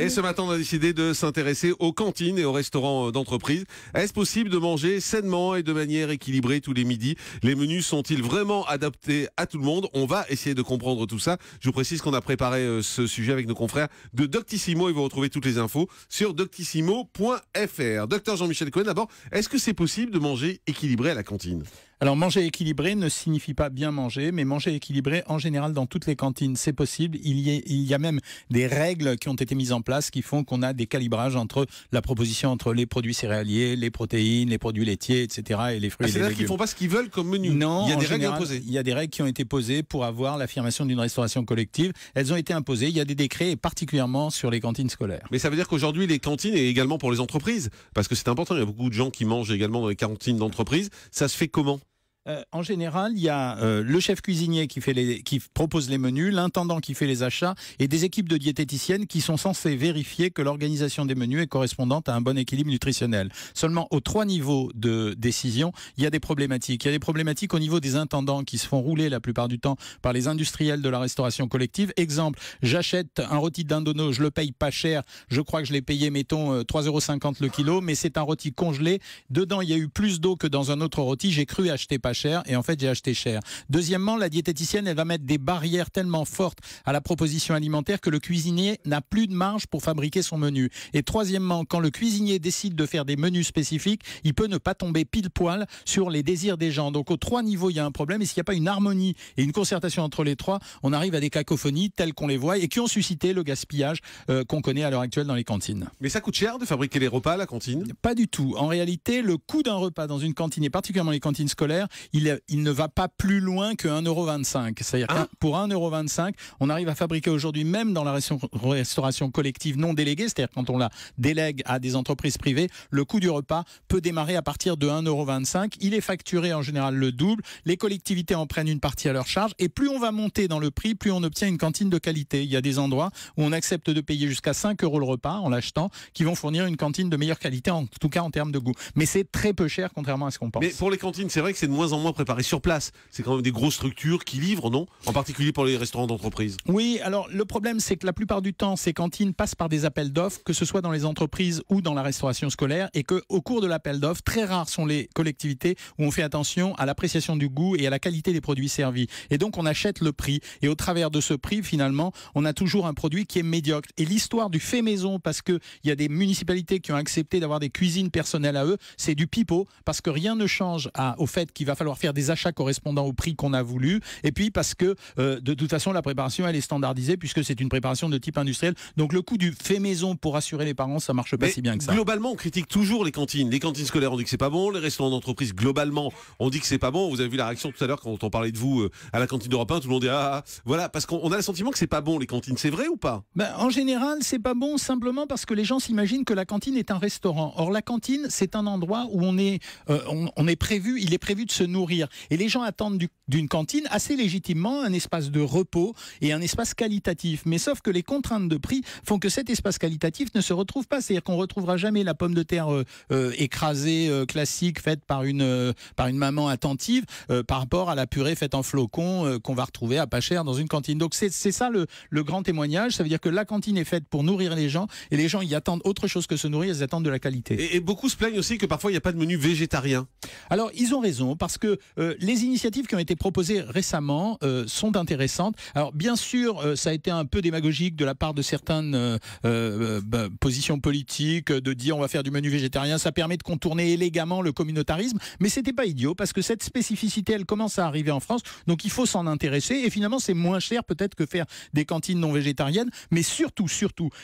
Et ce matin, on a décidé de s'intéresser aux cantines et aux restaurants d'entreprise. Est-ce possible de manger sainement et de manière équilibrée tous les midis? Les menus sont-ils vraiment adaptés à tout le monde? On va essayer de comprendre tout ça. Je vous précise qu'on a préparé ce sujet avec nos confrères de Doctissimo et vous retrouvez toutes les infos sur doctissimo.fr. Docteur Jean-Michel Cohen, d'abord, est-ce que c'est possible de manger équilibré à la cantine? Alors manger équilibré ne signifie pas bien manger, mais manger équilibré en général dans toutes les cantines c'est possible. Il y a même des règles qui ont été mises en place qui font qu'on a des calibrages entre la proposition entre les produits céréaliers, les protéines, les produits laitiers, etc. et les fruits et les légumes. C'est-à-dire qu'ils font pas ce qu'ils veulent comme menu? Non, il y a des règles imposées. Il y a des règles qui ont été posées pour avoir l'affirmation d'une restauration collective. Elles ont été imposées. Il y a des décrets et particulièrement sur les cantines scolaires. Mais ça veut dire qu'aujourd'hui les cantines et également pour les entreprises, parce que c'est important, il y a beaucoup de gens qui mangent également dans les cantines d'entreprise. Ça se fait comment? En général, il y a le chef cuisinier qui propose les menus, l'intendant qui fait les achats et des équipes de diététiciennes qui sont censées vérifier que l'organisation des menus est correspondante à un bon équilibre nutritionnel. Seulement, aux 3 niveaux de décision, il y a des problématiques. Il y a des problématiques au niveau des intendants qui se font rouler la plupart du temps par les industriels de la restauration collective. Exemple, j'achète un rôti d'Indono, je le paye pas cher. Je crois que je l'ai payé, mettons, 3,50 € le kilo, mais c'est un rôti congelé. Dedans, il y a eu plus d'eau que dans un autre rôti. J'ai cru acheter pas cher et en fait j'ai acheté cher. Deuxièmement, la diététicienne elle va mettre des barrières tellement fortes à la proposition alimentaire que le cuisinier n'a plus de marge pour fabriquer son menu. Et troisièmement, quand le cuisinier décide de faire des menus spécifiques, il peut ne pas tomber pile poil sur les désirs des gens. Donc aux 3 niveaux il y a un problème et s'il n'y a pas une harmonie et une concertation entre les 3, on arrive à des cacophonies telles qu'on les voit et qui ont suscité le gaspillage qu'on connaît à l'heure actuelle dans les cantines. Mais ça coûte cher de fabriquer les repas à la cantine? Pas du tout. En réalité, le coût d'un repas dans une cantine et particulièrement les cantines scolaires, il ne va pas plus loin que 1,25 €. C'est-à-dire que pour 1,25 €, on arrive à fabriquer aujourd'hui, même dans la restauration collective non déléguée, c'est-à-dire quand on la délègue à des entreprises privées, le coût du repas peut démarrer à partir de 1,25 €. Il est facturé en général le double. Les collectivités en prennent une partie à leur charge. Et plus on va monter dans le prix, plus on obtient une cantine de qualité. Il y a des endroits où on accepte de payer jusqu'à 5 € le repas en l'achetant, qui vont fournir une cantine de meilleure qualité, en tout cas en termes de goût. Mais c'est très peu cher, contrairement à ce qu'on pense. Mais pour les cantines, c'est vrai que c'est de moins en moins préparé sur place. C'est quand même des grosses structures qui livrent, non? En particulier pour les restaurants d'entreprise. Oui, alors le problème c'est que la plupart du temps, ces cantines passent par des appels d'offres, que ce soit dans les entreprises ou dans la restauration scolaire, et qu'au cours de l'appel d'offres, très rares sont les collectivités où on fait attention à l'appréciation du goût et à la qualité des produits servis. Et donc on achète le prix. Et au travers de ce prix, finalement, on a toujours un produit qui est médiocre. Et l'histoire du fait maison, parce qu'il y a des municipalités qui ont accepté d'avoir des cuisines personnelles à eux, c'est du pipeau, parce que rien ne change au fait qu'il va falloir faire des achats correspondant au prix qu'on a voulu, et puis parce que de toute façon la préparation elle est standardisée puisque c'est une préparation de type industriel, donc le coût du fait maison pour rassurer les parents ça marche pas si bien que ça. Globalement on critique toujours les cantines scolaires on dit que c'est pas bon, les restaurants d'entreprise globalement on dit que c'est pas bon. Vous avez vu la réaction tout à l'heure quand on parlait de vous à la cantine d'Europe 1, tout le monde dit voilà, parce qu'on a le sentiment que c'est pas bon les cantines, c'est vrai ou pas? En général c'est pas bon simplement parce que les gens s'imaginent que la cantine est un restaurant. Or la cantine c'est un endroit où il est prévu de se nourrir, et les gens attendent d'une cantine assez légitimement un espace de repos et un espace qualitatif. Mais sauf que les contraintes de prix font que cet espace qualitatif ne se retrouve pas. C'est-à-dire qu'on ne retrouvera jamais la pomme de terre écrasée classique faite par une maman attentive par rapport à la purée faite en flocons qu'on va retrouver à pas cher dans une cantine. Donc c'est ça le grand témoignage. Ça veut dire que la cantine est faite pour nourrir les gens et les gens y attendent autre chose que se nourrir, ils attendent de la qualité. Et beaucoup se plaignent aussi que parfois il n'y a pas de menu végétarien. Alors ils ont raison parce que les initiatives qui ont été proposées récemment sont intéressantes. Alors bien sûr, ça a été un peu démagogique de la part de certaines positions politiques de dire on va faire du menu végétarien, ça permet de contourner élégamment le communautarisme, mais c'était pas idiot parce que cette spécificité elle commence à arriver en France, donc il faut s'en intéresser et finalement c'est moins cher peut-être que faire des cantines non végétariennes, mais surtout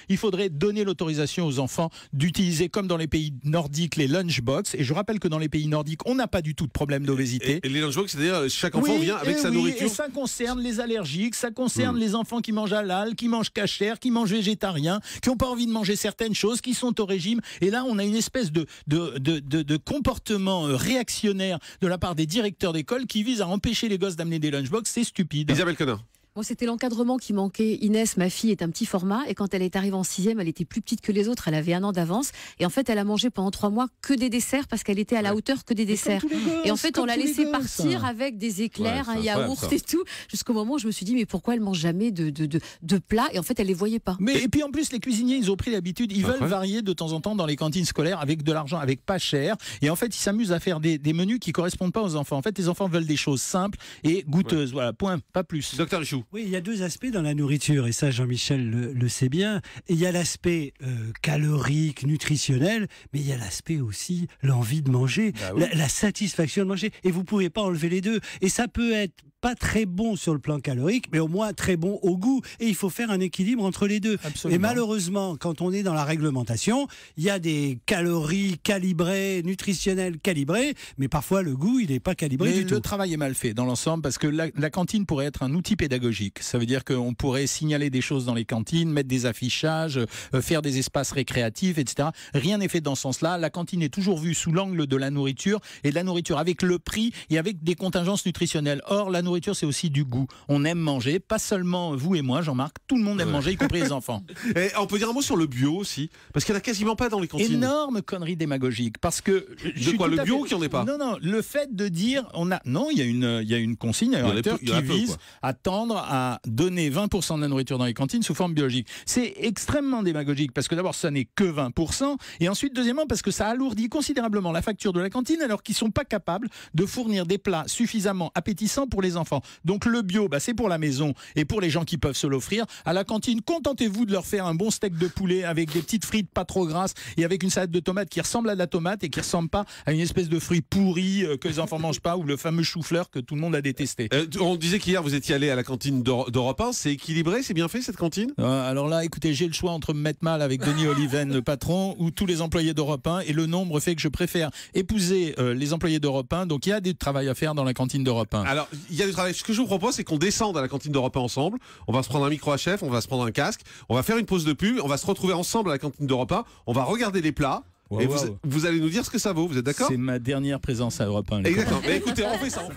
il faudrait donner l'autorisation aux enfants d'utiliser comme dans les pays nordiques les lunchbox, et je rappelle que dans les pays nordiques on n'a pas du tout de problème d'obésité. Et les lunchbox, c'est-à-dire chaque enfant vient avec sa nourriture. Et ça concerne les allergiques, ça concerne les enfants qui mangent halal, qui mangent kasher, qui mangent végétarien, qui n'ont pas envie de manger certaines choses, qui sont au régime. Et là, on a une espèce de comportement réactionnaire de la part des directeurs d'école qui vise à empêcher les gosses d'amener des lunchbox. C'est stupide. Isabelle Conin. Moi, c'était l'encadrement qui manquait. Inès, ma fille, est un petit format et quand elle est arrivée en 6e, elle était plus petite que les autres, elle avait 1 an d'avance et en fait, elle a mangé pendant 3 mois que des desserts parce qu'elle était à la hauteur que des desserts. Et en fait, on l'a laissé partir avec des éclairs, un yaourt et tout, jusqu'au moment où je me suis dit, mais pourquoi elle mange jamais de plats? Et en fait, elle les voyait pas. Et puis en plus, les cuisiniers, ils ont pris l'habitude, ils veulent varier de temps en temps dans les cantines scolaires avec de l'argent, avec pas cher. Et en fait, ils s'amusent à faire des menus qui correspondent pas aux enfants. En fait, les enfants veulent des choses simples et goûteuses. Voilà, point, pas plus. Docteur Richoux. Oui, il y a 2 aspects dans la nourriture, et ça Jean-Michel le sait bien. Et il y a l'aspect calorique, nutritionnel, mais il y a l'aspect aussi l'envie de manger, la satisfaction de manger. Et vous ne pouvez pas enlever les deux. Et ça peut être pas très bon sur le plan calorique, mais au moins très bon au goût. Et il faut faire un équilibre entre les deux. Absolument. Et malheureusement, quand on est dans la réglementation, il y a des calories calibrées, nutritionnelles calibrées, mais parfois le goût, il n'est pas calibré du tout. Le travail est mal fait dans l'ensemble parce que la cantine pourrait être un outil pédagogique. Ça veut dire qu'on pourrait signaler des choses dans les cantines, mettre des affichages, faire des espaces récréatifs, etc. Rien n'est fait dans ce sens-là. La cantine est toujours vue sous l'angle de la nourriture et de la nourriture avec le prix et avec des contingences nutritionnelles. Or, la nourriture, c'est aussi du goût. On aime manger, pas seulement vous et moi, Jean-Marc, tout le monde aime manger, y compris les enfants. Et on peut dire un mot sur le bio aussi, parce qu'il n'y en a quasiment pas dans les cantines. Énorme connerie démagogique, parce que... De quoi, le bio qu'il n'y en ait pas? Non, le fait de dire... Non, il y a une consigne, un acteur qui vise à tendre à donner 20% de la nourriture dans les cantines sous forme biologique. C'est extrêmement démagogique, parce que d'abord, ça n'est que 20%, et ensuite, deuxièmement, parce que ça alourdit considérablement la facture de la cantine, alors qu'ils ne sont pas capables de fournir des plats suffisamment appétissants pour les enfants. Donc le bio, c'est pour la maison et pour les gens qui peuvent se l'offrir. À la cantine, contentez-vous de leur faire un bon steak de poulet avec des petites frites pas trop grasses et avec une salade de tomates qui ressemble à de la tomate et qui ressemble pas à une espèce de fruit pourri que les enfants mangent pas, ou le fameux chou-fleur que tout le monde a détesté. On disait qu'hier vous étiez allé à la cantine d'Europe 1. C'est équilibré, c'est bien fait cette cantine? Alors là, écoutez, j'ai le choix entre me mettre mal avec Denis Oliven, le patron, ou tous les employés d'Europe 1, et le nombre fait que je préfère épouser les employés d'Europe 1. Donc il y a du travail à faire dans la cantine d'Europe 1. Alors il y a du travail. Ce que je vous propose, c'est qu'on descende à la cantine d'Europe 1 ensemble. On va se prendre un micro à chef, on va se prendre un casque, on va faire une pause de pub, on va se retrouver ensemble à la cantine d'Europe 1, on va regarder les plats. Et vous allez nous dire ce que ça vaut, vous êtes d'accord? C'est ma dernière présence à Europe 1. Exactement. Mais écoutez, on fait ça.